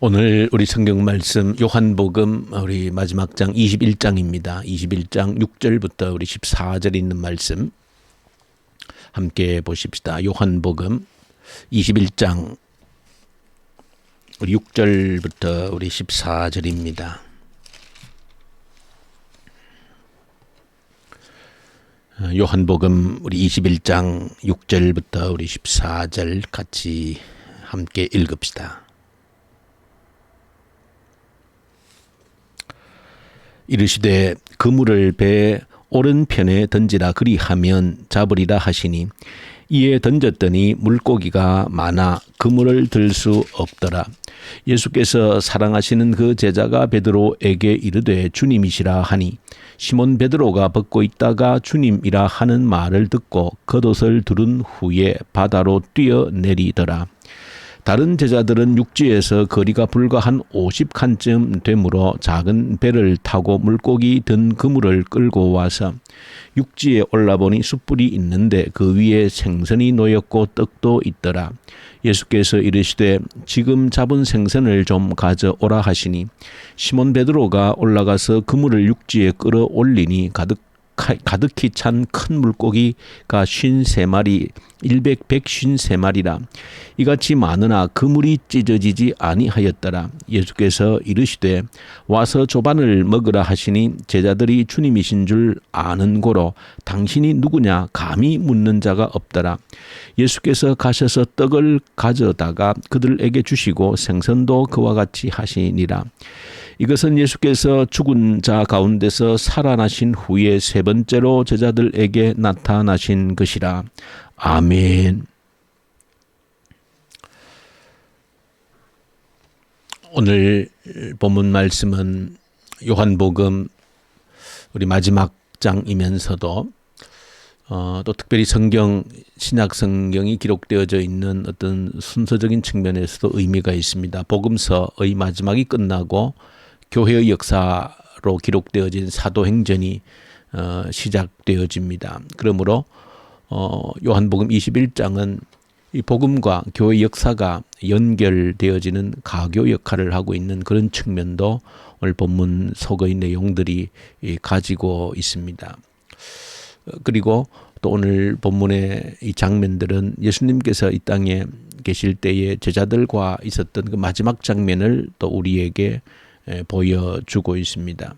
오늘 우리 성경 말씀 요한복음 우리 마지막 장 21장입니다. 21장 6절부터 우리 14절 있는 말씀 함께 보십시다. 요한복음 21장 우리 6절부터 우리 14절입니다. 요한복음 우리 21장 6절부터 우리 14절 같이 함께 읽읍시다. 이르시되 그물을 배 오른편에 던지라 그리하면 잡으리라 하시니 이에 던졌더니 물고기가 많아 그물을 들 수 없더라. 예수께서 사랑하시는 그 제자가 베드로에게 이르되 주님이시라 하니 시몬 베드로가 벗고 있다가 주님이라 하는 말을 듣고 겉옷을 두른 후에 바다로 뛰어내리더라. 다른 제자들은 육지에서 거리가 불과 한 50칸쯤 되므로 작은 배를 타고 물고기 든 그물을 끌고 와서 육지에 올라보니 숯불이 있는데 그 위에 생선이 놓였고 떡도 있더라. 예수께서 이르시되 지금 잡은 생선을 좀 가져오라 하시니 시몬 베드로가 올라가서 그물을 육지에 끌어올리니 가득히 찬 큰 물고기가 53마리 153마리라. 이같이 많으나 그물이 찢어지지 아니하였더라. 예수께서 이르시되 와서 조반을 먹으라 하시니 제자들이 주님이신 줄 아는 고로 당신이 누구냐 감히 묻는 자가 없더라. 예수께서 가셔서 떡을 가져다가 그들에게 주시고 생선도 그와 같이 하시니라. 이것은 예수께서 죽은 자 가운데서 살아나신 후에 세 번째로 제자들에게 나타나신 것이라. 아멘. 오늘 본문 말씀은 요한복음 우리 마지막 장이면서도 또 특별히 신약 성경이 기록되어져 있는 어떤 순서적인 측면에서도 의미가 있습니다. 복음서의 마지막이 끝나고 교회의 역사로 기록되어진 사도행전이 시작되어집니다. 그러므로 요한복음 21장은 이 복음과 교회 역사가 연결되어지는 가교 역할을 하고 있는 그런 측면도 오늘 본문 속의 내용들이 가지고 있습니다. 그리고 또 오늘 본문의 이 장면들은 예수님께서 이 땅에 계실 때에 제자들과 있었던 그 마지막 장면을 또 우리에게 보여주고 있습니다.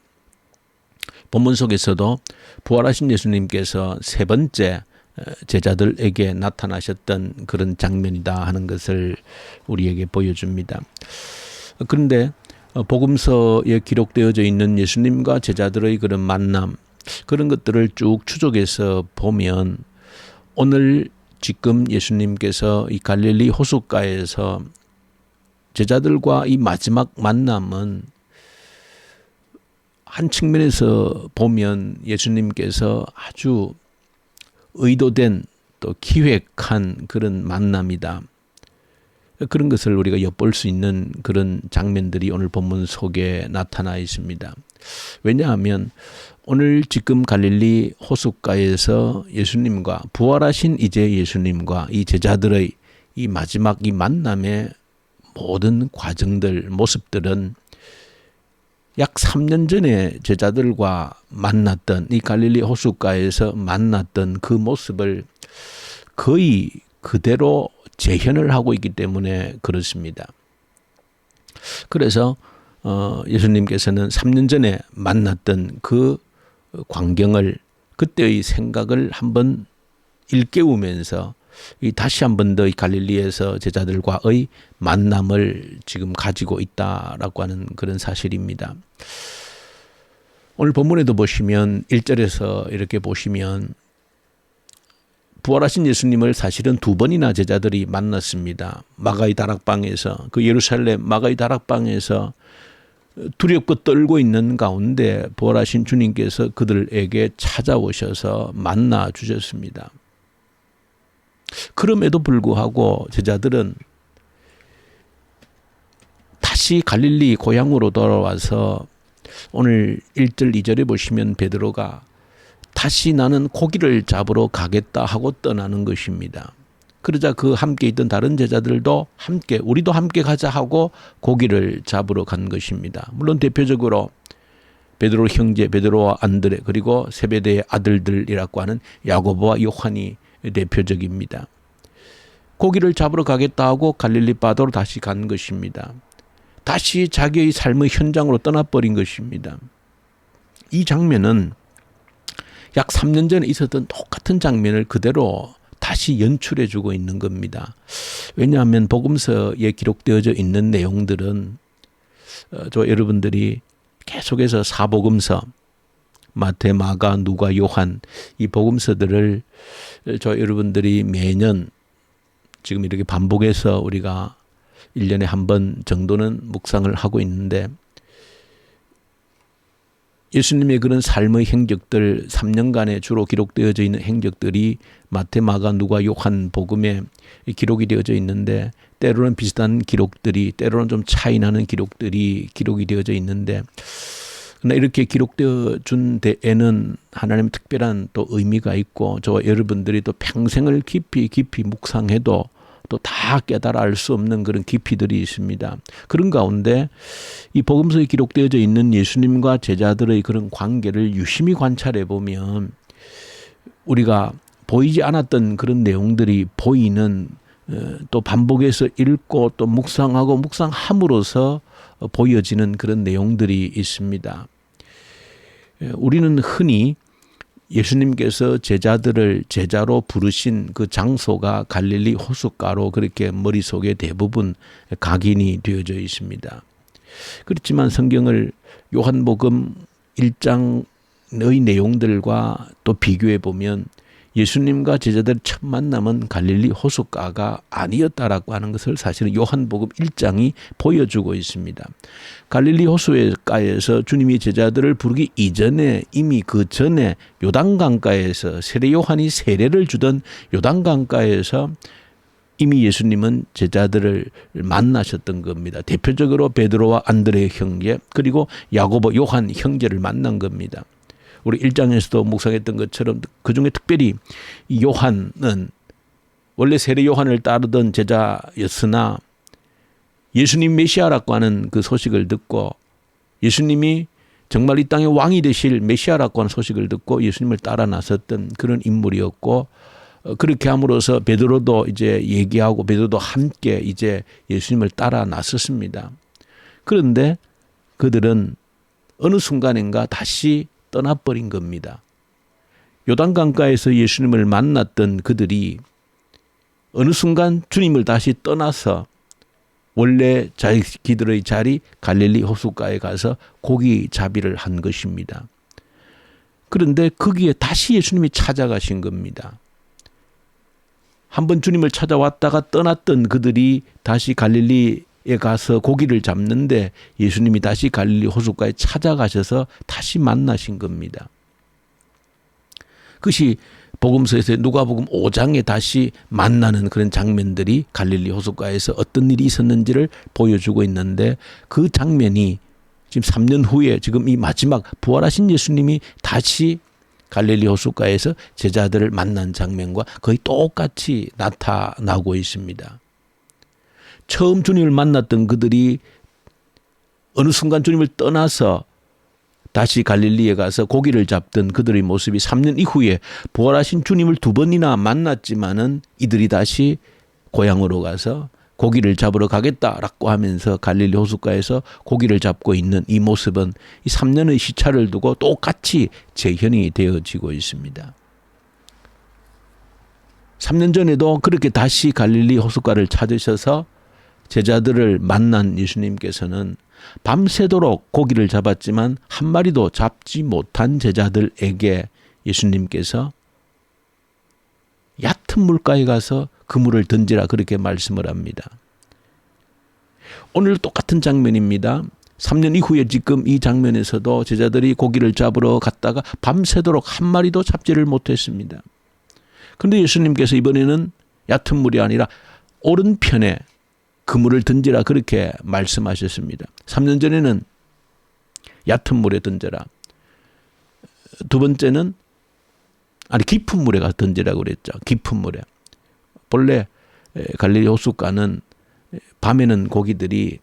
본문 속에서도 부활하신 예수님께서 세 번째 제자들에게 나타나셨던 그런 장면이다 하는 것을 우리에게 보여줍니다. 그런데 복음서에 기록되어져 있는 예수님과 제자들의 그런 만남, 그런 것들을 쭉 추적해서 보면 오늘 지금 예수님께서 이 갈릴리 호숫가에서 제자들과 이 마지막 만남은 한 측면에서 보면 예수님께서 아주 의도된 또 기획한 그런 만남이다. 그런 것을 우리가 엿볼 수 있는 그런 장면들이 오늘 본문 속에 나타나 있습니다. 왜냐하면 오늘 지금 갈릴리 호숫가에서 예수님과 부활하신 이제 예수님과 이 제자들의 이 마지막 이 만남의 모든 과정들, 모습들은 약 3년 전에 제자들과 만났던 이 갈릴리 호숫가에서 만났던 그 모습을 거의 그대로 재현을 하고 있기 때문에 그렇습니다. 그래서 예수님께서는 3년 전에 만났던 그 광경을 그때의 생각을 한번 일깨우면서 다시 한 번 더 이 갈릴리에서 제자들과의 만남을 지금 가지고 있다라고 하는 그런 사실입니다. 오늘 본문에도 보시면 1절에서 이렇게 보시면 부활하신 예수님을 사실은 두 번이나 제자들이 만났습니다. 마가의 다락방에서, 그 예루살렘 마가의 다락방에서 두렵고 떨고 있는 가운데 부활하신 주님께서 그들에게 찾아오셔서 만나 주셨습니다. 그럼에도 불구하고 제자들은 다시 갈릴리 고향으로 돌아와서 오늘 1절 2절에 보시면 베드로가 다시 나는 고기를 잡으러 가겠다 하고 떠나는 것입니다. 그러자 그 함께 있던 다른 제자들도 함께 우리도 함께 가자 하고 고기를 잡으러 간 것입니다. 물론 대표적으로 베드로 형제 베드로와 안드레 그리고 세베대의 아들들이라고 하는 야고보와 요한이 대표적입니다. 고기를 잡으러 가겠다 하고 갈릴리 바다로 다시 간 것입니다. 다시 자기의 삶의 현장으로 떠나버린 것입니다. 이 장면은 약 3년 전에 있었던 똑같은 장면을 그대로 다시 연출해주고 있는 겁니다. 왜냐하면 복음서에 기록되어져 있는 내용들은 여러분들이 계속해서 사복음서 마태, 마가, 누가, 요한 이 복음서들을 여러분들이 매년 지금 이렇게 반복해서 우리가 1년에 한 번 정도는 묵상을 하고 있는데 예수님의 그런 삶의 행적들 3년간에 주로 기록되어져 있는 행적들이 마태, 마가, 누가, 요한 복음에 기록이 되어져 있는데 때로는 비슷한 기록들이 때로는 좀 차이 나는 기록들이 기록이 되어져 있는데 그러나 이렇게 기록되어 준 데에는 하나님의 특별한 또 의미가 있고 저와 여러분들이 또 평생을 깊이 묵상해도 또 다 깨달아 알 수 없는 그런 깊이들이 있습니다. 그런 가운데 이 복음서에 기록되어져 있는 예수님과 제자들의 그런 관계를 유심히 관찰해 보면 우리가 보이지 않았던 그런 내용들이 보이는 또 반복해서 읽고 또 묵상하고 묵상함으로써 보여지는 그런 내용들이 있습니다. 우리는 흔히 예수님께서 제자들을 제자로 부르신 그 장소가 갈릴리 호숫가로 그렇게 머릿속에 대부분 각인이 되어져 있습니다. 그렇지만 성경을 요한복음 1장의 내용들과 또 비교해 보면 예수님과 제자들의 첫 만남은 갈릴리 호숫가가 아니었다라고 하는 것을 사실은 요한복음 1장이 보여주고 있습니다. 갈릴리 호숫가에서 주님이 제자들을 부르기 이전에 이미 그 전에 요단강가에서 세례 요한이 세례를 주던 요단강가에서 이미 예수님은 제자들을 만나셨던 겁니다. 대표적으로 베드로와 안드레 형제 그리고 야고보 요한 형제를 만난 겁니다. 우리 1장에서도 묵상했던 것처럼 그중에 특별히 요한은 원래 세례 요한을 따르던 제자였으나 예수님 메시아라고 하는 그 소식을 듣고 예수님이 정말 이 땅의 왕이 되실 메시아라고 하는 소식을 듣고 예수님을 따라 나섰던 그런 인물이었고 그렇게 함으로써 베드로도 이제 얘기하고 베드로도 함께 이제 예수님을 따라 나섰습니다. 그런데 그들은 어느 순간인가 다시 떠나버린 겁니다. 요단강가에서 예수님을 만났던 그들이 어느 순간 주님을 다시 떠나서 원래 자기들의 자리 갈릴리 호숫가에 가서 고기 잡이를 한 것입니다. 그런데 거기에 다시 예수님이 찾아가신 겁니다. 한번 주님을 찾아왔다가 떠났던 그들이 다시 갈릴리에 가서 고기를 잡는데 예수님이 다시 갈릴리 호숫가에 찾아가셔서 다시 만나신 겁니다. 그것이 복음서에서 누가복음 5장에 다시 만나는 그런 장면들이 갈릴리 호숫가에서 어떤 일이 있었는지를 보여주고 있는데 그 장면이 지금 3년 후에 지금 이 마지막 부활하신 예수님이 다시 갈릴리 호숫가에서 제자들을 만난 장면과 거의 똑같이 나타나고 있습니다. 처음 주님을 만났던 그들이 어느 순간 주님을 떠나서 다시 갈릴리에 가서 고기를 잡던 그들의 모습이 3년 이후에 부활하신 주님을 2번이나 만났지만은 이들이 다시 고향으로 가서 고기를 잡으러 가겠다라고 하면서 갈릴리 호숫가에서 고기를 잡고 있는 이 모습은 이 3년의 시차를 두고 똑같이 재현이 되어지고 있습니다. 3년 전에도 그렇게 다시 갈릴리 호숫가를 찾으셔서 제자들을 만난 예수님께서는 밤새도록 고기를 잡았지만 한 마리도 잡지 못한 제자들에게 예수님께서 얕은 물가에 가서 그물을 던지라 그렇게 말씀을 합니다. 오늘 똑같은 장면입니다. 3년 이후에 지금 이 장면에서도 제자들이 고기를 잡으러 갔다가 밤새도록 한 마리도 잡지를 못했습니다. 그런데 예수님께서 이번에는 얕은 물이 아니라 오른편에 그물을 던지라 그렇게 말씀하셨습니다. 3년 전에는 얕은 물에 던져라. 두 번째는 깊은 물에 가서 던지라고 그랬죠. 깊은 물에. 본래 갈릴리 호숫가는 밤에는 고기들이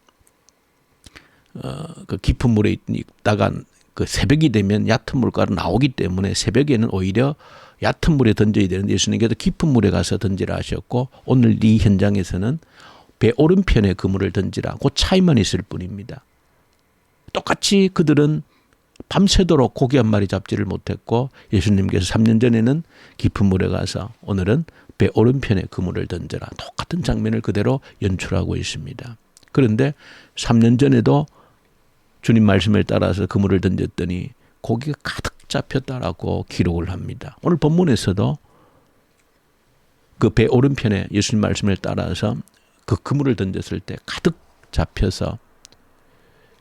그 깊은 물에 있다가 그 새벽이 되면 얕은 물가로 나오기 때문에 새벽에는 오히려 얕은 물에 던져야 되는데 예수님께서 깊은 물에 가서 던지라 하셨고 오늘 이 현장에서는 배 오른편에 그물을 던지라. 그 차이만 있을 뿐입니다. 똑같이 그들은 밤새도록 고기 한 마리 잡지를 못했고 예수님께서 3년 전에는 깊은 물에 가서 오늘은 배 오른편에 그물을 던져라. 똑같은 장면을 그대로 연출하고 있습니다. 그런데 3년 전에도 주님 말씀을 따라서 그물을 던졌더니 고기가 가득 잡혔다라고 기록을 합니다. 오늘 본문에서도 그 배 오른편에 예수님 말씀을 따라서 그 그물을 던졌을 때 가득 잡혀서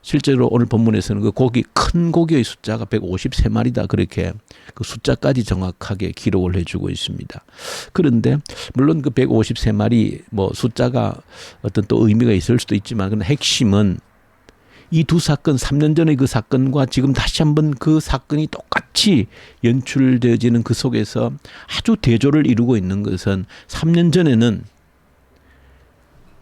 실제로 오늘 본문에서는 그 고기, 큰 고기의 숫자가 153마리다. 그렇게 그 숫자까지 정확하게 기록을 해주고 있습니다. 그런데 물론 그 153마리 뭐 숫자가 어떤 또 의미가 있을 수도 있지만 그 핵심은 이 두 사건, 3년 전의 그 사건과 지금 다시 한번 그 사건이 똑같이 연출되어지는 그 속에서 아주 대조를 이루고 있는 것은 3년 전에는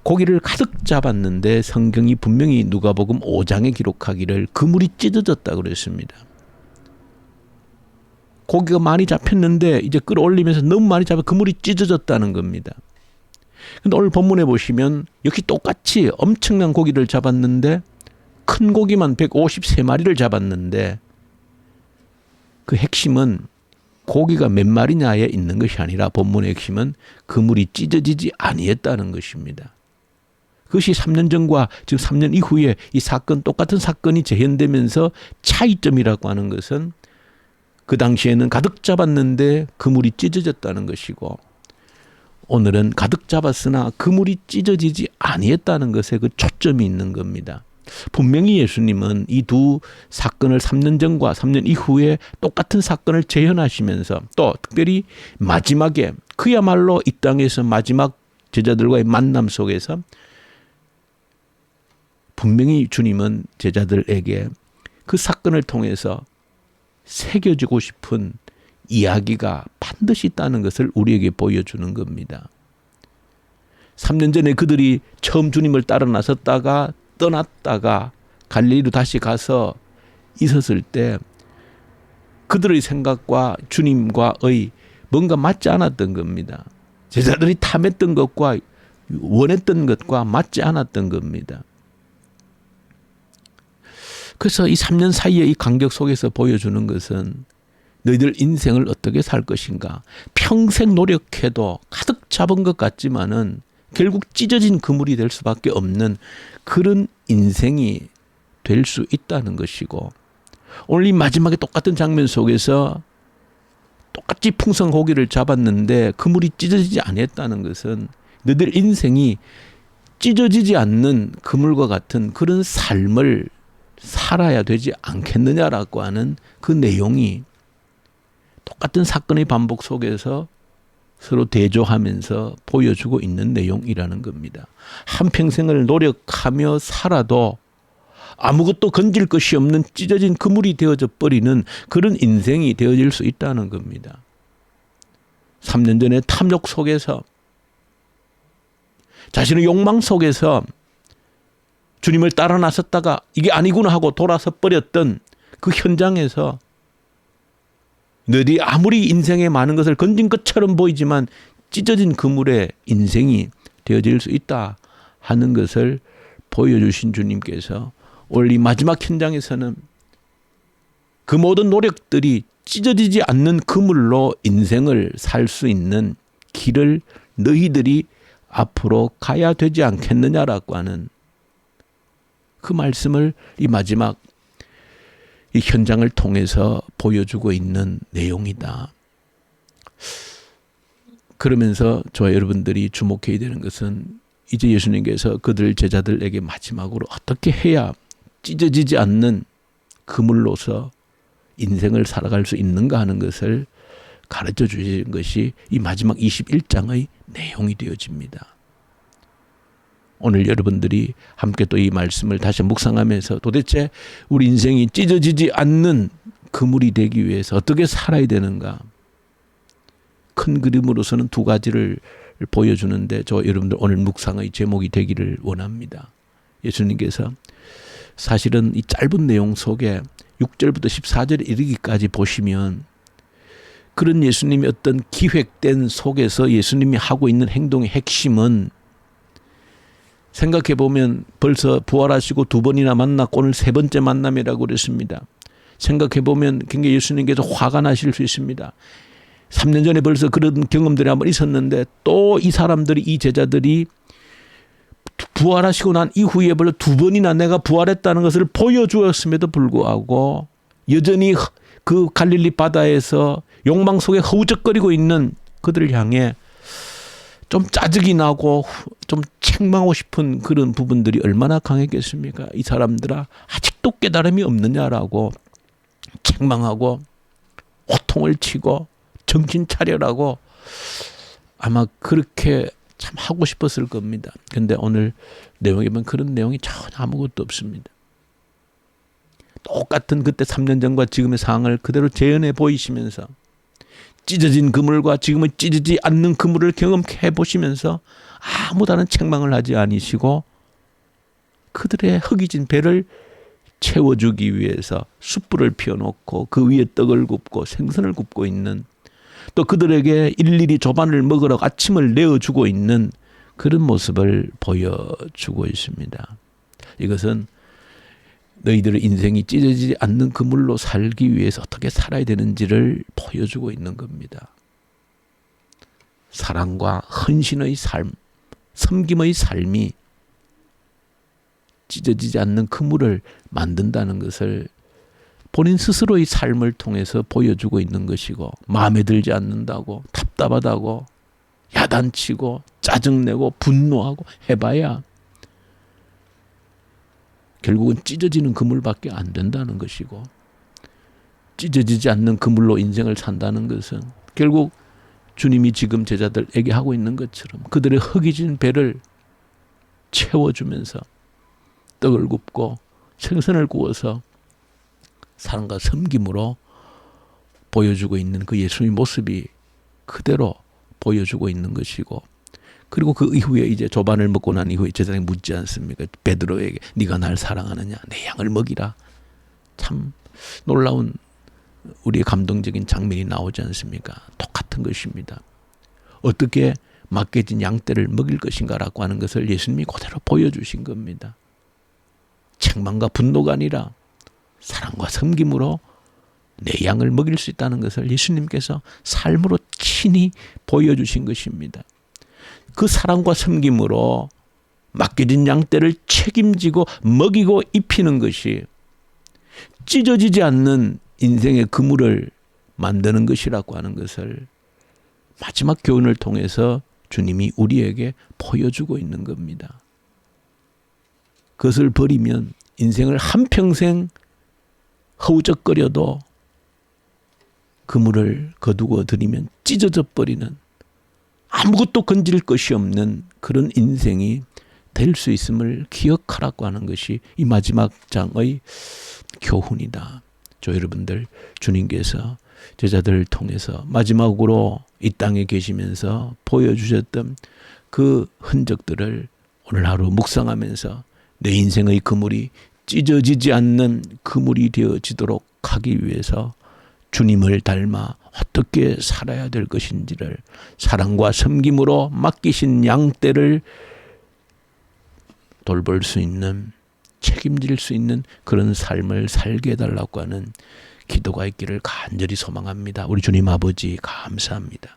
고기를 가득 잡았는데 성경이 분명히 누가복음 5장에 기록하기를 그물이 찢어졌다고 그랬습니다. 고기가 많이 잡혔는데 이제 끌어올리면서 너무 많이 잡아 그물이 찢어졌다는 겁니다. 근데 오늘 본문에 보시면 역시 똑같이 엄청난 고기를 잡았는데 큰 고기만 153마리를 잡았는데 그 핵심은 고기가 몇 마리냐에 있는 것이 아니라 본문의 핵심은 그물이 찢어지지 아니했다는 것입니다. 그것이 3년 전과 지금 3년 이후에 이 사건, 똑같은 사건이 재현되면서 차이점이라고 하는 것은 그 당시에는 가득 잡았는데 그물이 찢어졌다는 것이고 오늘은 가득 잡았으나 그물이 찢어지지 아니했다는 것에 그 초점이 있는 겁니다. 분명히 예수님은 이 두 사건을 3년 전과 3년 이후에 똑같은 사건을 재현하시면서 또 특별히 마지막에 그야말로 이 땅에서 마지막 제자들과의 만남 속에서 분명히 주님은 제자들에게 그 사건을 통해서 새겨지고 싶은 이야기가 반드시 있다는 것을 우리에게 보여주는 겁니다. 3년 전에 그들이 처음 주님을 따라 나섰다가 떠났다가 갈릴리로 다시 가서 있었을 때 그들의 생각과 주님과의 뭔가 맞지 않았던 겁니다. 제자들이 탐했던 것과 원했던 것과 맞지 않았던 겁니다. 그래서 이 3년 사이의 이 간격 속에서 보여주는 것은 너희들 인생을 어떻게 살 것인가. 평생 노력해도 가득 잡은 것 같지만은 결국 찢어진 그물이 될 수밖에 없는 그런 인생이 될 수 있다는 것이고 오늘 이 마지막에 똑같은 장면 속에서 똑같이 풍성한 고기를 잡았는데 그물이 찢어지지 않았다는 것은 너희들 인생이 찢어지지 않는 그물과 같은 그런 삶을 살아야 되지 않겠느냐라고 하는 그 내용이 똑같은 사건의 반복 속에서 서로 대조하면서 보여주고 있는 내용이라는 겁니다. 한평생을 노력하며 살아도 아무것도 건질 것이 없는 찢어진 그물이 되어져 버리는 그런 인생이 되어질 수 있다는 겁니다. 3년 전에 탐욕 속에서 자신의 욕망 속에서 주님을 따라 나섰다가 이게 아니구나 하고 돌아서 버렸던 그 현장에서 너희들이 아무리 인생에 많은 것을 건진 것처럼 보이지만 찢어진 그물의 인생이 되어질 수 있다 하는 것을 보여주신 주님께서 오늘 이 마지막 현장에서는 그 모든 노력들이 찢어지지 않는 그물로 인생을 살 수 있는 길을 너희들이 앞으로 가야 되지 않겠느냐라고 하는 그 말씀을 이 마지막 이 현장을 통해서 보여주고 있는 내용이다. 그러면서 저와 여러분들이 주목해야 되는 것은 이제 예수님께서 그들 제자들에게 마지막으로 어떻게 해야 찢어지지 않는 그물로서 인생을 살아갈 수 있는가 하는 것을 가르쳐 주신 것이 이 마지막 21장의 내용이 되어집니다. 오늘 여러분들이 함께 또 이 말씀을 다시 묵상하면서 도대체 우리 인생이 찢어지지 않는 그물이 되기 위해서 어떻게 살아야 되는가. 큰 그림으로서는 두 가지를 보여주는데 여러분들 오늘 묵상의 제목이 되기를 원합니다. 예수님께서 사실은 이 짧은 내용 속에 6절부터 14절에 이르기까지 보시면 그런 예수님의 어떤 기획된 속에서 예수님이 하고 있는 행동의 핵심은 생각해 보면 벌써 부활하시고 2번이나 만났고 오늘 3번째 만남이라고 그랬습니다. 생각해 보면 굉장히 예수님께서 화가 나실 수 있습니다. 3년 전에 벌써 그런 경험들이 한번 있었는데 또 이 사람들이, 이 제자들이 부활하시고 난 이후에 벌써 2번이나 내가 부활했다는 것을 보여주었음에도 불구하고 여전히 그 갈릴리 바다에서 욕망 속에 허우적거리고 있는 그들을 향해 좀 짜증이 나고 좀 책망하고 싶은 그런 부분들이 얼마나 강했겠습니까? 이 사람들아 아직도 깨달음이 없느냐라고 책망하고 호통을 치고 정신 차려라고 아마 그렇게 참 하고 싶었을 겁니다. 그런데 오늘 내용에 보면 그런 내용이 전혀 아무것도 없습니다. 똑같은 그때 3년 전과 지금의 상황을 그대로 재현해 보이시면서 찢어진 그물과 지금은 찢어지지 않는 그물을 경험해 보시면서 아무 다른 책망을 하지 아니시고 그들의 허기진 배를 채워주기 위해서 숯불을 피워놓고 그 위에 떡을 굽고 생선을 굽고 있는, 또 그들에게 일일이 조반을 먹으러 아침을 내어주고 있는 그런 모습을 보여주고 있습니다. 이것은 너희들의 인생이 찢어지지 않는 그물로 살기 위해서 어떻게 살아야 되는지를 보여주고 있는 겁니다. 사랑과 헌신의 삶, 섬김의 삶이 찢어지지 않는 그물을 만든다는 것을 본인 스스로의 삶을 통해서 보여주고 있는 것이고, 마음에 들지 않는다고 답답하다고 야단치고 짜증내고 분노하고 해봐야 결국은 찢어지는 그물밖에 안 된다는 것이고, 찢어지지 않는 그물로 인생을 산다는 것은 결국 주님이 지금 제자들에게 하고 있는 것처럼 그들의 허기진 배를 채워주면서 떡을 굽고 생선을 구워서 사랑과 섬김으로 보여주고 있는 그 예수님의 모습이 그대로 보여주고 있는 것이고, 그리고 그 이후에 이제 조반을 먹고 난 이후에 제자들이 묻지 않습니까? 베드로에게 네가 날 사랑하느냐? 내 양을 먹이라. 참 놀라운 우리의 감동적인 장면이 나오지 않습니까? 똑같은 것입니다. 어떻게 맡겨진 양떼를 먹일 것인가라고 하는 것을 예수님이 그대로 보여주신 겁니다. 책망과 분노가 아니라 사랑과 섬김으로 내 양을 먹일 수 있다는 것을 예수님께서 삶으로 친히 보여주신 것입니다. 그 사랑과 섬김으로 맡겨진 양떼를 책임지고 먹이고 입히는 것이 찢어지지 않는 인생의 그물을 만드는 것이라고 하는 것을 마지막 교훈을 통해서 주님이 우리에게 보여주고 있는 겁니다. 그것을 버리면 인생을 한평생 허우적거려도 그물을 거두고 들이면 찢어져 버리는, 아무것도 건질 것이 없는 그런 인생이 될 수 있음을 기억하라고 하는 것이 이 마지막 장의 교훈이다. 여러분들, 주님께서 제자들을 통해서 마지막으로 이 땅에 계시면서 보여주셨던 그 흔적들을 오늘 하루 묵상하면서 내 인생의 그물이 찢어지지 않는 그물이 되어지도록 하기 위해서 주님을 닮아 어떻게 살아야 될 것인지를, 사랑과 섬김으로 맡기신 양떼를 돌볼 수 있는, 책임질 수 있는 그런 삶을 살게 해달라고 하는 기도가 있기를 간절히 소망합니다. 우리 주님 아버지 감사합니다.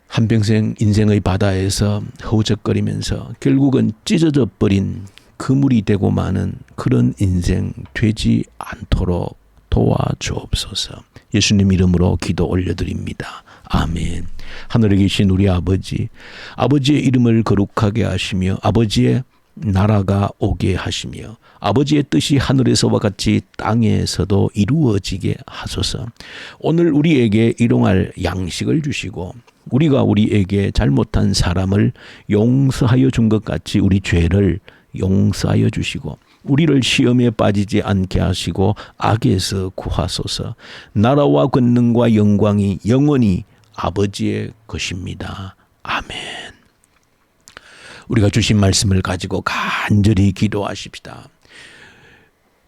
한평생 인생의 바다에서 허우적거리면서 결국은 찢어져 버린 그물이 되고 마는 그런 인생 되지 않도록 도와주옵소서. 예수님 이름으로 기도 올려드립니다. 아멘. 하늘에 계신 우리 아버지, 아버지의 이름을 거룩하게 하시며 아버지의 나라가 오게 하시며 아버지의 뜻이 하늘에서와 같이 땅에서도 이루어지게 하소서. 오늘 우리에게 일용할 양식을 주시고 우리가 우리에게 잘못한 사람을 용서하여 준 것 같이 우리 죄를 용서하여 주시고 우리를 시험에 빠지지 않게 하시고 악에서 구하소서. 나라와 권능과 영광이 영원히 아버지의 것입니다. 아멘. 우리가 주신 말씀을 가지고 간절히 기도하십시다.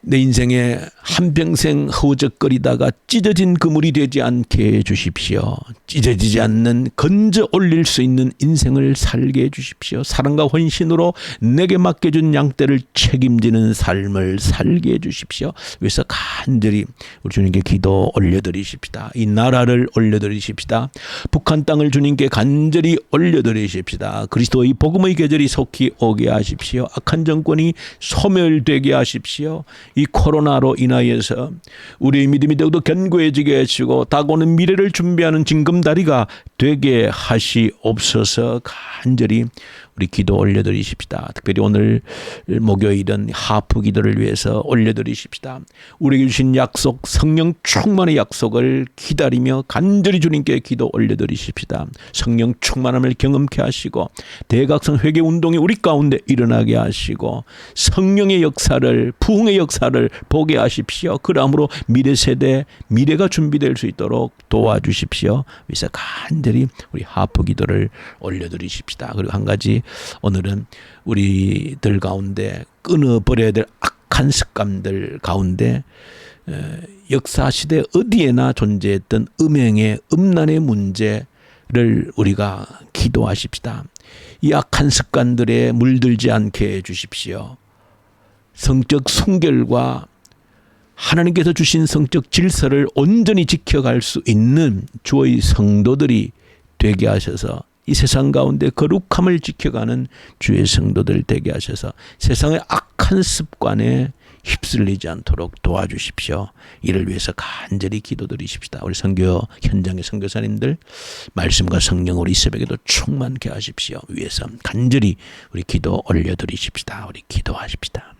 내 인생에 한평생 허우적거리다가 찢어진 그물이 되지 않게 해주십시오. 찢어지지 않는 건져 올릴 수 있는 인생을 살게 해주십시오. 사랑과 헌신으로 내게 맡겨준 양떼를 책임지는 삶을 살게 해주십시오. 그래서 간절히 우리 주님께 기도 올려드리십시다. 이 나라를 올려드리십시다. 북한 땅을 주님께 간절히 올려드리십시다. 그리스도의 복음의 계절이 속히 오게 하십시오. 악한 정권이 소멸되게 하십시오. 이 코로나로 인하여서 우리의 믿음이 더욱더 견고해지게 하시고 다가오는 미래를 준비하는 징검다리가 되게 하시옵소서. 간절히 우리 기도 올려드리십시다. 특별히 오늘 목요일은 하프 기도를 위해서 올려드리십시다. 우리에게 주신 약속, 성령 충만의 약속을 기다리며 간절히 주님께 기도 올려드리십시다. 성령 충만함을 경험케 하시고 대각성 회개 운동이 우리 가운데 일어나게 하시고 성령의 역사를, 부흥의 역사를 보게 하십시오. 그러므로 미래 세대, 미래가 준비될 수 있도록 도와주십시오. 그래서 간절히 우리 하프 기도를 올려드리십시다. 그리고 한 가지, 오늘은 우리들 가운데 끊어버려야 될 악한 습관들 가운데 역사시대 어디에나 존재했던 음행의, 음란의 문제를 우리가 기도하십시다. 이 악한 습관들에 물들지 않게 해주십시오. 성적 순결과 하나님께서 주신 성적 질서를 온전히 지켜갈 수 있는 주의 성도들이 되게 하셔서 이 세상 가운데 거룩함을 지켜가는 주의 성도들 되게 하셔서 세상의 악한 습관에 휩쓸리지 않도록 도와주십시오. 이를 위해서 간절히 기도드리십시다. 우리 선교 현장의 선교사님들 말씀과 성령으로 이 새벽에도 충만케 하십시오. 위해서 간절히 우리 기도 올려드리십시다. 우리 기도하십시다.